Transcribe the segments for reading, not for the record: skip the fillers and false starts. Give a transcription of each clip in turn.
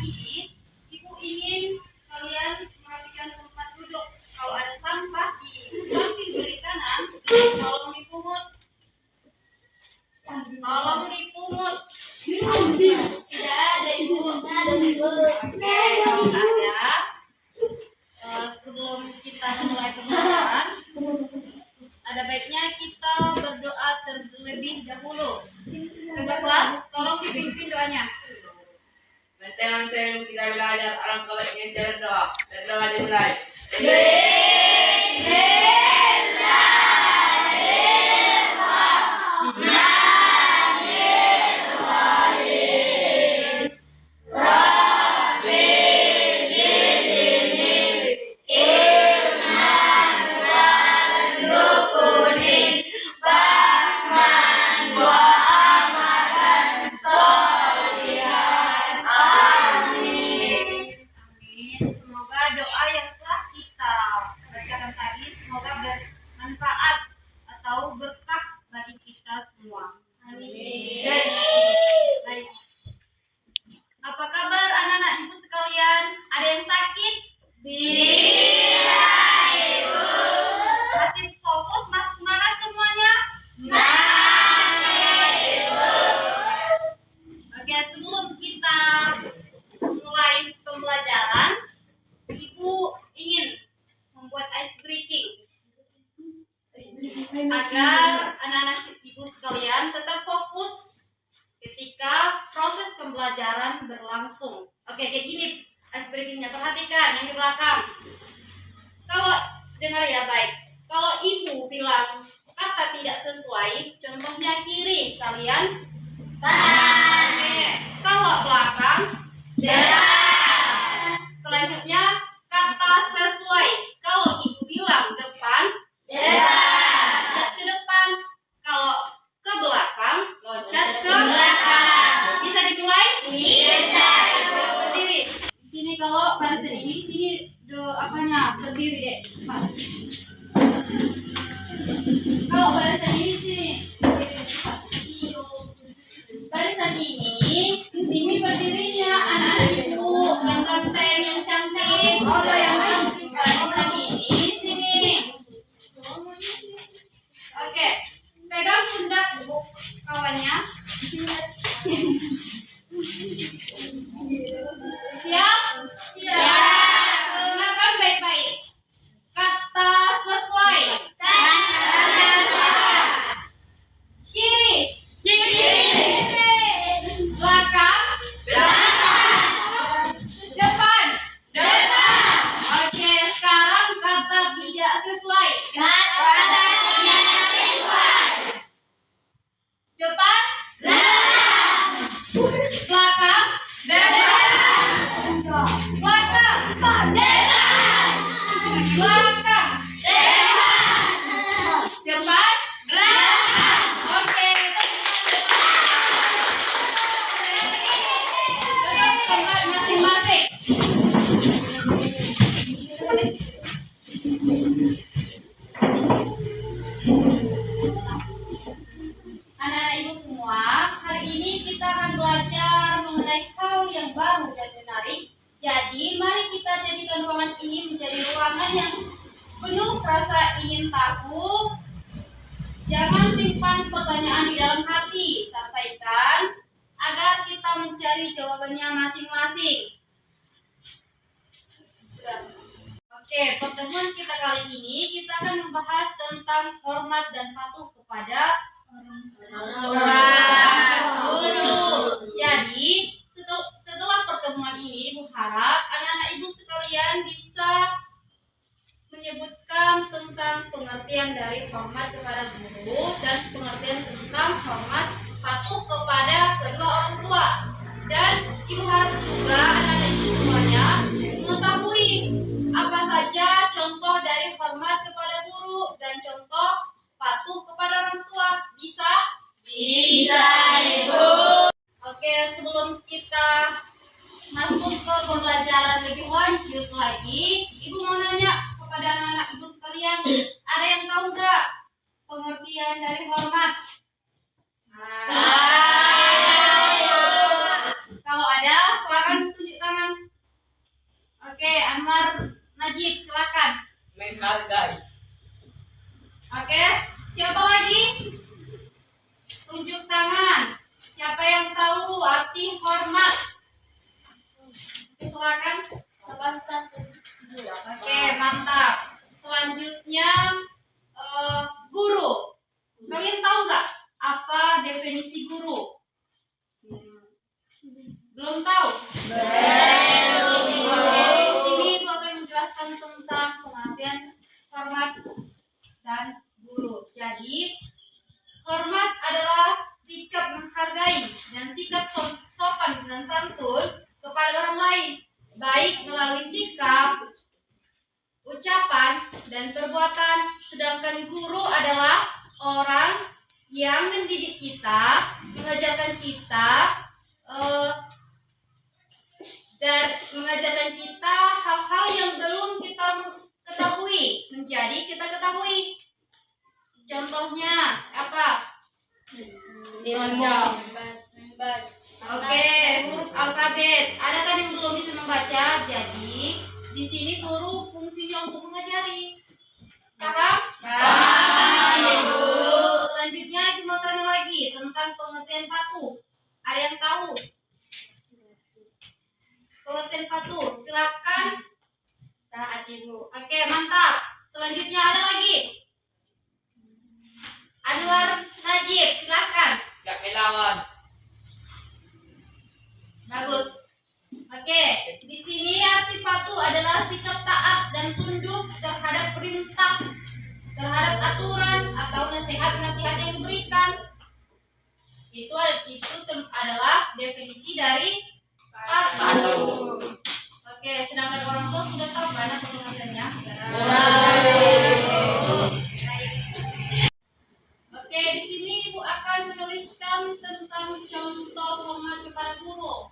ini, Ibu ingin kalian perhatikan tempat duduk. Kalau ada sampah di samping kiri kanan, tolong dipungut. Tolong dipungut. Tidak ada Ibu. Oke, kalau ada, sebelum kita mulai pembelajaran, ada baiknya kita berdoa terlebih dahulu. Kakak kelas, tolong dipimpin doanya. Dengan saya kita belajar alangkah baiknya berdoa. Berdoa dimulai. Semoga doa yang telah kita bacakan tadi semoga bermanfaat atau berkah bagi kita semua. Amin. Baik. Apa kabar anak-anak Ibu sekalian? Ada yang sakit? Tidak, Ibu. Masih fokus, masih semangat semuanya? Masih, Ibu. Oke, sebelum kita mulai pembelajaran, Ibu ingin membuat ice breaking agar anak-anak Ibu sekalian tetap fokus ketika proses pembelajaran berlangsung. Oke, kayak gini ice breakingnya. Perhatikan yang di belakang. Kalau dengar ya baik, kalau Ibu bilang kata tidak sesuai, contohnya kiri, kalian kanan. Oke, kalau belakang, depan. Selanjutnya kata sesuai. Kalau Ibu bilang depan, loncat ke depan. Kalau ke belakang, loncat ke belakang. Bisa dimulai? Bisa. Berdiri. Di sini kalau barisan ini, di sini berdiri deh. Kalau barisan ini di sini. Barisan ini, di sini berdirinya anak-anak Ibu yang ganteng, yang cantik. Yang cantik. Barisan ini di sini. Oke, pegang pundak kawannya. Siap? Siap. Dengarkan baik-baik. Kata sesuai. Kiri. Belakang. Depan. Oke, sekarang kata tidak sesuai. Depan. Belakang. Belakang. Depan. Oke. Duduk tempat masing-masing. Anak-anak Ibu semua, hari ini kita akan belajar mengenai hal yang baru dan menarik. Jadi, mari kita jadikan ruangan ini menjadi ruangan yang penuh rasa ingin tahu. Jangan simpan pertanyaan di dalam hati, sampaikan agar kita mencari jawabannya masing-masing. Oke, pertemuan kita kali ini kita akan membahas tentang hormat dan patuh kepada guru. Jadi, setelah pertemuan ini, Ibu harap anak-anak Ibu sekalian bisa menyebutkan tentang pengertian dari hormat kepada guru dan pengertian tentang hormat patuh kepada kedua orang tua. Dan Ibu harap juga anak-anak Ibu semuanya mengetahui apa saja contoh dari hormat kepada guru dan contoh patuh kepada orang tua. Bisa? Bisa, Ibu. Oke, sebelum kita masuk ke pembelajaran lebih lanjut lagi, Ibu mau nanya kepada anak-anak Ibu sekalian, ada yang tahu nggak pengertian dari hormat? Kalau ada, silakan tunjuk tangan. Oke, Anwar Najib, silakan. Menghargai. Oke, siapa lagi? Tunjuk tangan. Siapa yang tahu arti hormat? Silakan. Sopan santun. Oke, mantap. Selanjutnya guru. Kalian tahu nggak apa definisi guru? Belum tahu? Oke, di sini Ibu akan menjelaskan tentang pengertian hormat dan guru. Jadi, hormat adalah sikap menghargai dan sikap sopan dan santun kepada orang lain, baik melalui sikap, ucapan, dan perbuatan. Sedangkan guru adalah orang yang mendidik kita, mengajarkan kita, dan mengajarkan kita hal-hal yang belum kita ketahui, menjadi kita ketahui. Contohnya apa? Oke, huruf alfabet. Ada kan yang belum bisa membaca? Jadi di sini guru fungsinya untuk mengajari. Paham? Paham, Ibu. Selanjutnya Ibu mau tanya lagi tentang pengertian patuh. Ada yang tahu? Pengertian patuh, silakan. Taat, Ibu. Oke, mantap. Selanjutnya ada lagi. Anwar Najib, silakan. Gak melawan. Bagus. Oke, di sini arti patuh adalah sikap taat dan tunduk terhadap perintah, terhadap aturan atau nasihat-nasihat yang diberikan. Itu adalah definisi dari patuh. Oke, sedangkan orang tua sudah tahu banyak pengertiannya. Oke, di sini Ibu akan menuliskan tentang contoh hormat kepada guru.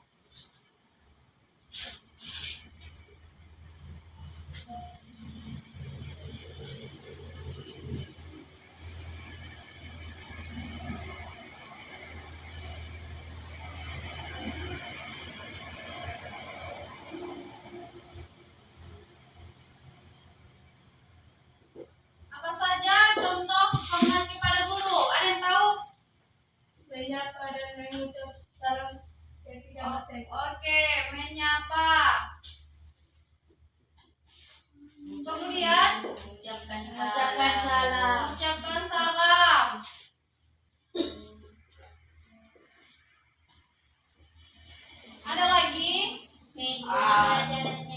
Apa saja contoh hormat kepada guru? Ada yang tahu? Menyapa dan mengucap salam ketika bertemu. Oke, menyapa. Kemudian Mengucapkan salam. mengucapkan salam. Ada lagi?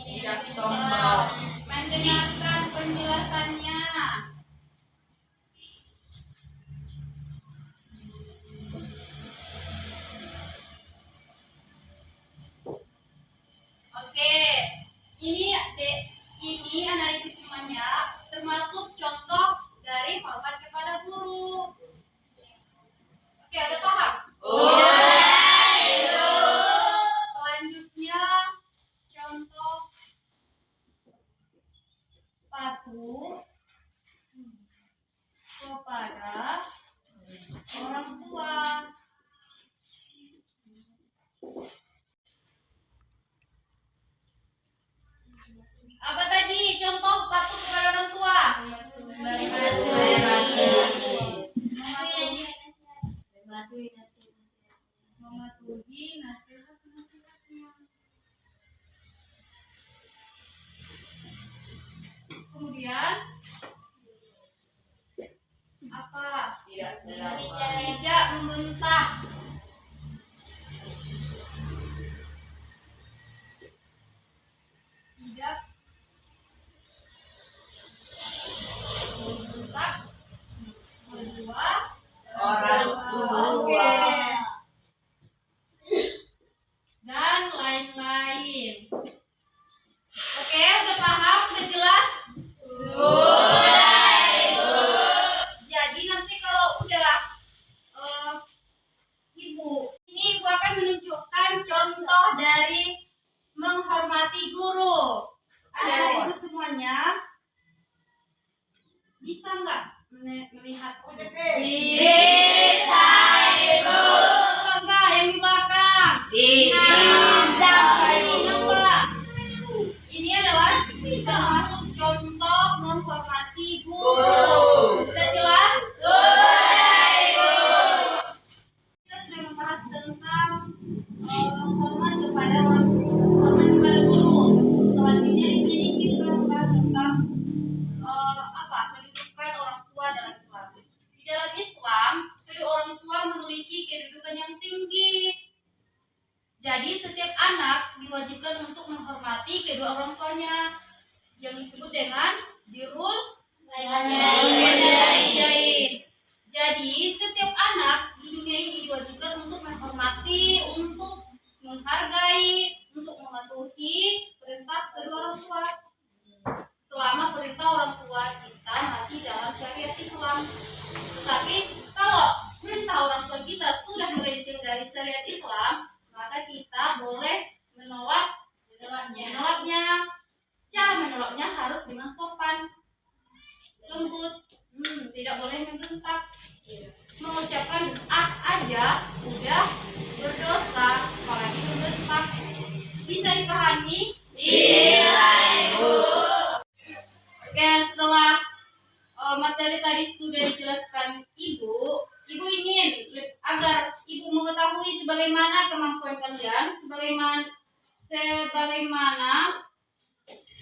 Tidak sombong. Mendengarkan penjelasannya. Oke, ini anak itu semuanya termasuk contoh dari hormat kepada guru. Oke, ada paham? Selanjutnya contoh patuh kepada orang tua. Apa tadi contoh patuh kepada orang tua? Mematuhi nasihat-nasihatnya. Kemudian apa? Tidak Tidak membentak. Tidak membentak kedua orang tua. Oke. Dan lain-lain. Oke, udah paham? Udah jelas? Jadi nanti kalau udah Ibu akan menunjukkan contoh dari menghormati guru. Ada Ibu semuanya bisa nggak melihat? Bisa, Ibu. Enggak, yang di belakang. Tidak. Ini apa? Ini adalah hormat kepada guru. Selanjutnya di sini kita membahas tentang kedudukan orang tua dalam Islam. Di dalam Islam, kedua orang tua memiliki kedudukan yang tinggi. Jadi setiap anak diwajibkan untuk menghormati kedua orang tuanya, yang disebut dengan birrul walidain. Jadi setiap anak di dunia ini diwajibkan untuk menghormati, untuk menghargai, untuk mematuhi perintah kedua orang tua. Selama perintah orang tua kita masih dalam syariat Islam. Tapi kalau perintah orang tua kita sudah melenceng dari syariat Islam, maka kita boleh menolaknya. Cara menolaknya harus dengan sopan, lembut, tidak boleh membentak. Mengucapkan aja udah berdosa, apalagi membentak. Bisa dipahami? Bisa, Ibu. Oke, setelah materi tadi sudah dijelaskan Ibu ingin agar Ibu mengetahui sebagaimana kemampuan kalian, sebagaimana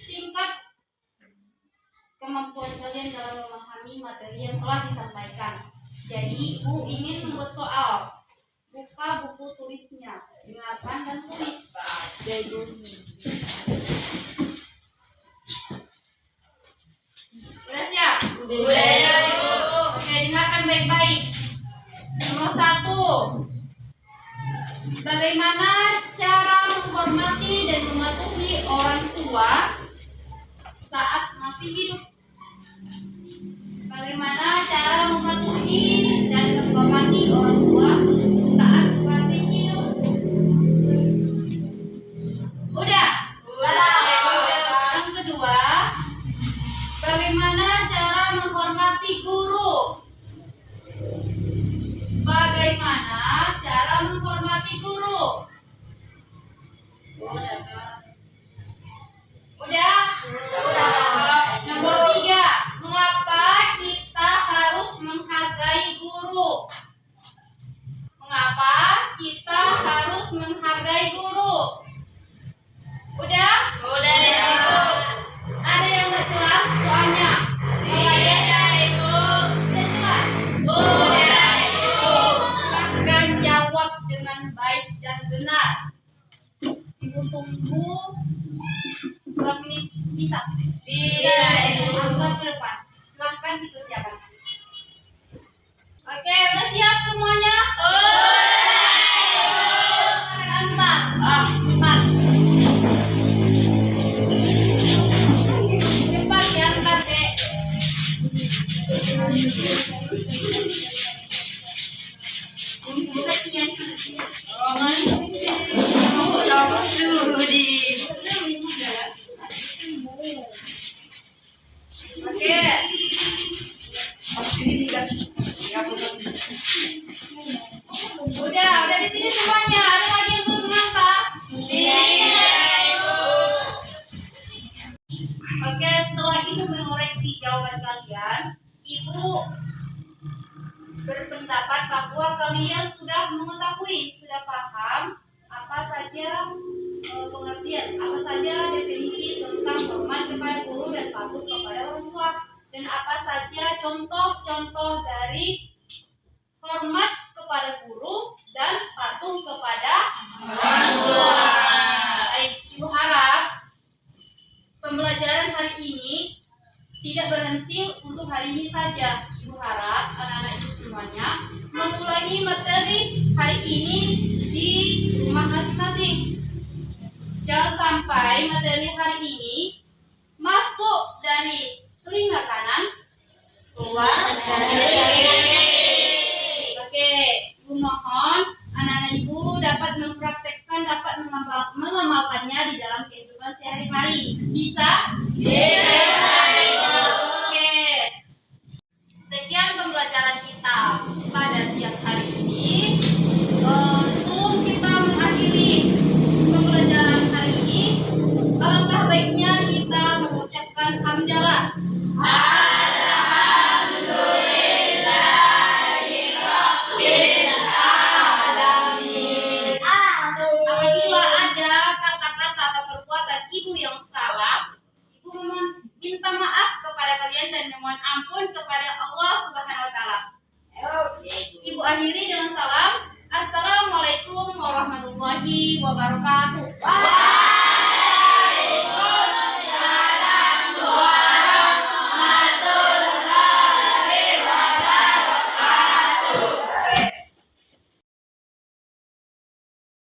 tingkat kemampuan kalian dalam memahami materi yang telah disampaikan. Jadi Ibu ingin membuat soal. Buka buku tulisnya, dengarkan dan tulis. Udah siap? Udah. Oke, dengarkan baik-baik. Nomor 1. Bagaimana cara menghormati dan mematuhi orang tua saat masih hidup? Bagaimana cara mematuhi dan menghormati orang tua saat masih hidup? Udah? Yang kedua, bagaimana cara menghormati guru? Bagaimana cara menghormati guru? Udah? Nomor 3, mengapa kita harus menghargai guru? Mengapa kita harus menghargai guru? Udah? Udah, Ibu. Ada yang nggak jelas soalnya? Iya, Ibu. Udah jelas? Udah, Ibu. Silahkan jawab dengan baik dan benar. Ibu tunggu 2 menit. Bisa? Bisa, Ibu. Anggap ke depan. Silahkan dikerjakan. Oke, udah siap semuanya? Cepat. Cepat ya, ntar dek. Oke. Udah di sini semuanya. Ada lagi yang belum mengapa? Iya, Ibu. Oke, setelah Ibu mengoreksi jawaban kalian, Ibu berpendapat bahwa kalian sudah mengetahui, sudah paham apa saja pengertian, apa saja definisi tentang hormat kepada guru dan patuh kepada orang tua, dan apa saja contoh-contoh dari hormat kepada guru dan patuh kepada orang tua. Baik, Ibu harap pembelajaran hari ini tidak berhenti untuk hari ini saja. Ibu harap anak-anak Ibu semuanya mengulangi materi hari ini di rumah masing-masing. Jangan sampai materi hari ini masuk dari telinga kanan, keluar dari telinga kiri. Oke, Ibu mohon anak-anak Ibu dapat mempraktekkan, dapat mengamalkannya di dalam kehidupan sehari-hari. Bisa? Bisa, Ibu. Oke. Sekian pembelajaran kita pada siang hari ini. Sebelum kita mengakhiri pembelajaran hari ini, alangkah baiknya kita mengucapkan hamdalah. Apabila ada kata-kata wabarakatuh.